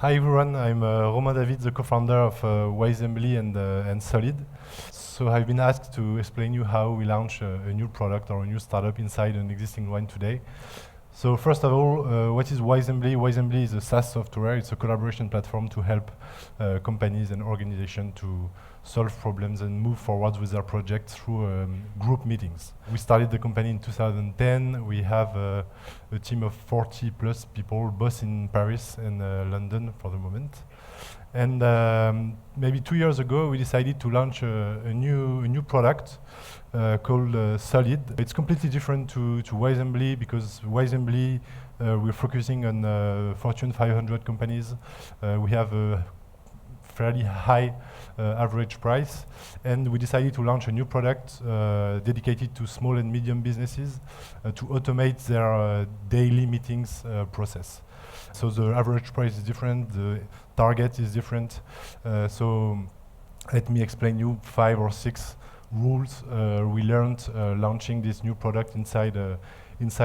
Hi everyone, I'm Romain David, the co-founder of Wisembly and Solid. So I've been asked to explain you how we launch a new product or a new startup inside an existing one today. So first of all, what is Wisembly? Wisembly is a SaaS software. It's a collaboration platform to help companies and organizations to solve problems and move forward with their projects through group meetings. We started the company in 2010. We have a team of 40 plus people, both in Paris and London for the moment. And maybe 2 years ago, we decided to launch a new product called Solid. It's completely different to Wisembly because Wisembly, we're focusing on Fortune 500 companies. We have a fairly high average price, and we decided to launch a new product dedicated to small and medium businesses to automate their daily meetings process. So the average price is different, the target is different. So let me explain you 5 or 6 rules we learned launching this new product inside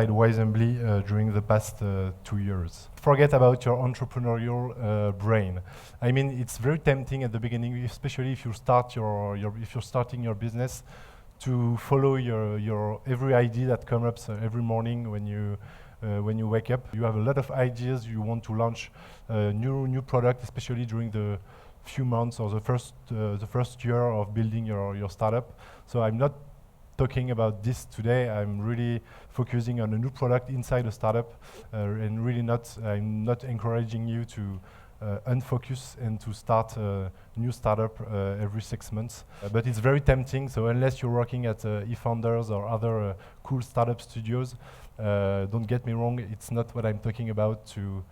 Wisembly during the past 2 years. Forget about your entrepreneurial brain. I mean, it's very tempting at the beginning, especially if you start if you're starting your business, to follow your every idea that comes up every morning when you wake up. You have a lot of ideas. You want to launch a new product, especially during the few months or the first year of building your startup. So I'm not talking about this today. I'm really focusing on a new product inside a startup, and really I'm not encouraging you to unfocus and to start a new startup every 6 months. But it's very tempting. So unless you're working at eFounders or other cool startup studios, don't get me wrong. It's not what I'm talking about to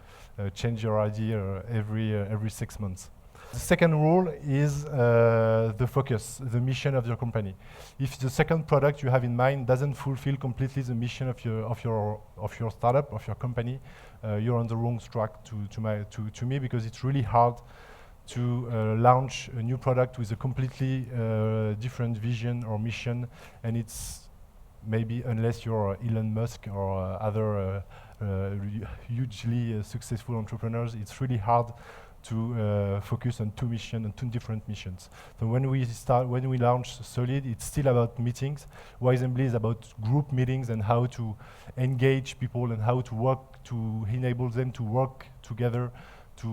change your idea every 6 months. The second rule is the focus, the mission of your company. If the second product you have in mind doesn't fulfill completely the mission of your startup, of your company, you're on the wrong track to me, because it's really hard to launch a new product with a completely different vision or mission, and it's maybe, unless you're Elon Musk or other hugely successful entrepreneurs, it's really hard to focus on two different missions. So when we launch Solid, it's still about meetings. Wisembly is about group meetings and how to engage people and how to work to enable them to work together to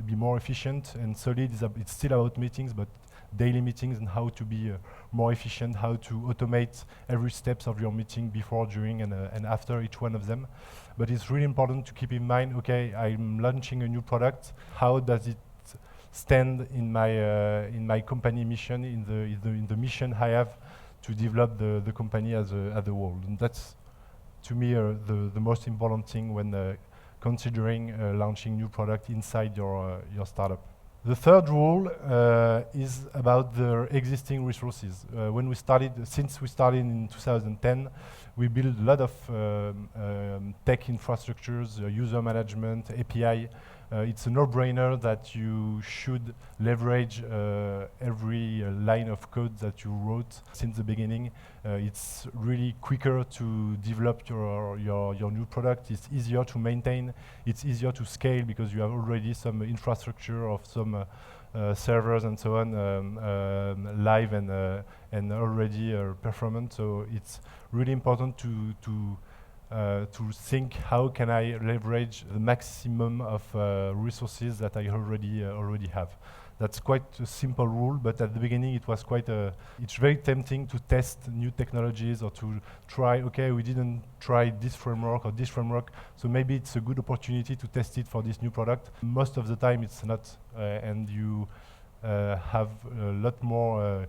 be more efficient. And Solid it's still about meetings, but daily meetings, and how to be more efficient, how to automate every steps of your meeting before, during, and after each one of them. But it's really important to keep in mind, okay, I'm launching a new product. How does it stand in my company mission, in the mission I have to develop the company as a whole? And that's, to me, the most important thing when considering launching new product inside your startup. The third rule is about the existing resources. Since we started in 2010, we built a lot of tech infrastructures, user management, API. It's a no-brainer that you should leverage every line of code that you wrote since the beginning. It's really quicker to develop your new product. It's easier to maintain. It's easier to scale because you have already some infrastructure of some servers and so on live and already performant. So it's really important to think, how can I leverage the maximum of resources that I already have. That's quite a simple rule, but at the beginning it was it's very tempting to test new technologies or to try, okay, we didn't try this framework or this framework, so maybe it's a good opportunity to test it for this new product. Most of the time it's not, and you have a lot more,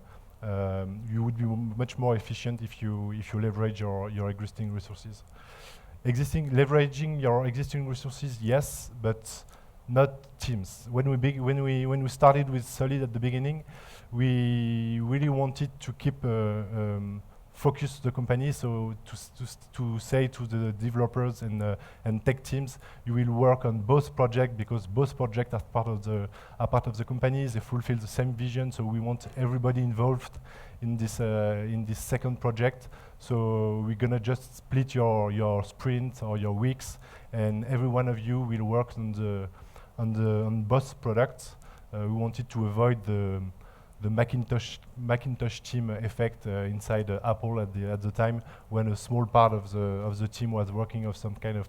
you would be much more efficient if you leverage your existing resources. Leveraging your existing resources, yes, but not teams. When we started with Solid at the beginning, we really wanted to keep focus the company. So to say to the developers and tech teams, you will work on both projects, because both projects are part of the company. They fulfill the same vision. So we want everybody involved in this second project. So we're gonna just split your sprint or your weeks, and every one of you will work on both products. We wanted to avoid the Macintosh team effect inside Apple at the time, when a small part of the team was working on some kind of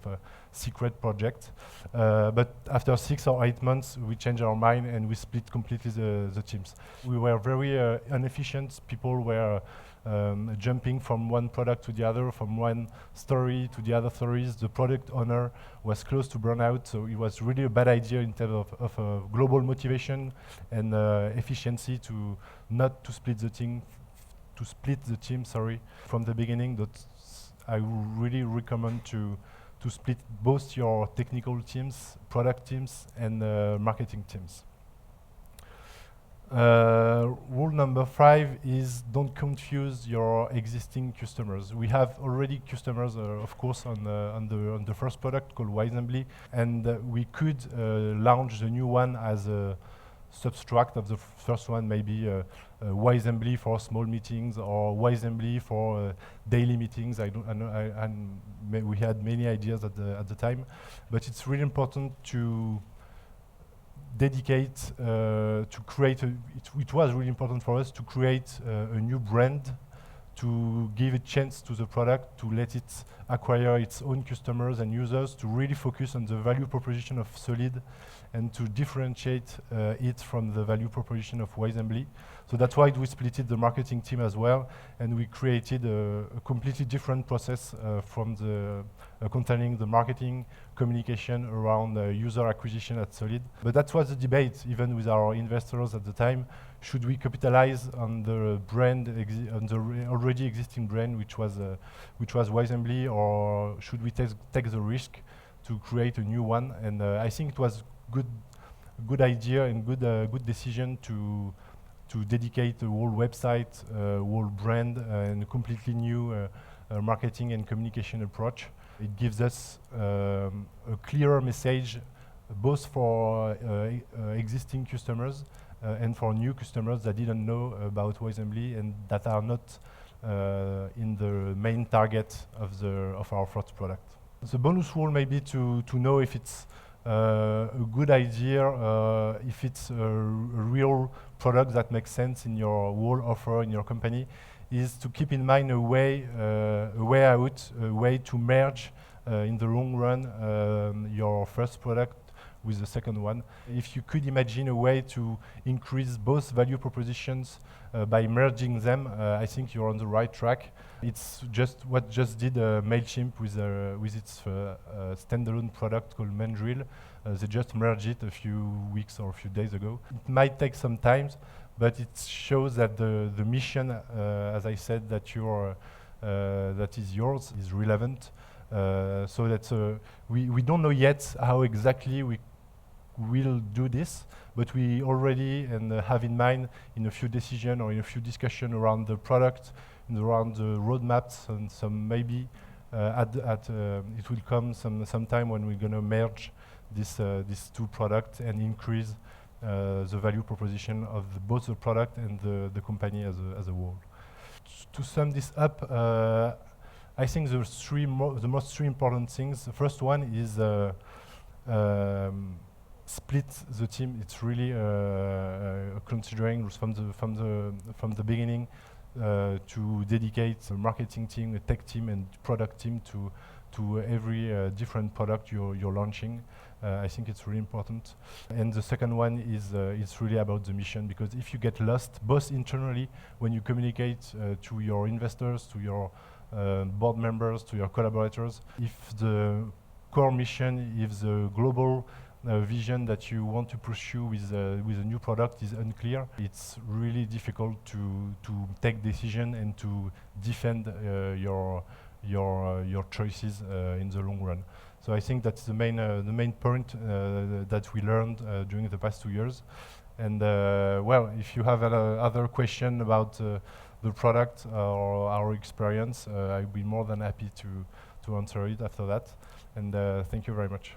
secret project. But after 6 or 8 months, we changed our mind and we split completely the teams. We were very inefficient. People were jumping from one product to the other, from one story to the other stories. The product owner was close to burnout, so it was really a bad idea in terms of global motivation and efficiency to not to split the team, from the beginning. That I really recommend to split both your technical teams, product teams, and marketing teams. Rule number 5 is don't confuse your existing customers. We have already customers, of course, on the first product called Wisembly, and we could launch the new one as a subtract of the first one, maybe Wisembly for small meetings or Wisembly for daily meetings. We had many ideas at the time, but it's really important to dedicate to create it was really important for us to create a new brand, to give a chance to the product, to let it acquire its own customers and users, to really focus on the value proposition of Solid and to differentiate it from the value proposition of Wisembly. So that's why we splitted the marketing team as well, and we created a completely different process from the containing the marketing communication around user acquisition at Solid. But that was the debate, even with our investors at the time. Should we capitalize on the brand, on the already existing brand, which was Wisembly, or should we take the risk to create a new one? And I think it was good idea and good decision to dedicate the whole website, whole brand, and a completely new marketing and communication approach. It gives us a clearer message, both for existing customers and for new customers that didn't know about Wisembly and that are not in the main target of our first product. The bonus rule may be to know if it's a good idea, if it's a real product that makes sense in your whole offer in your company, is to keep in mind a way out, a way to merge in the long run your first product with the second one. If you could imagine a way to increase both value propositions by merging them, I think you're on the right track. It's just what just did MailChimp with its standalone product called Mandrill. They just merged it a few weeks or a few days ago. It might take some time, but it shows that the mission, as I said, that is yours, is relevant. So that we don't know yet how exactly we will do this, but we already have in mind in a few decisions or in a few discussions around the product and around the roadmaps, and some maybe it will come some time when we're going to merge these two products and increase the value proposition of both the product and the company as a whole. To sum this up, I think the most three important things. The first one is split the team. It's really considering from the beginning to dedicate a marketing team, a tech team, and product team to every different product you're launching. I think it's really important. And the second one is it's really about the mission, because if you get lost, both internally when you communicate to your investors, to your board members, to your collaborators, if the core mission, if the global vision that you want to pursue with a new product is unclear, it's really difficult to take decision and to defend your choices in the long run. So I think that's the main point that we learned during the past 2 years. And well, if you have other question about the product or our experience, I'd be more than happy to answer it after that. And thank you very much.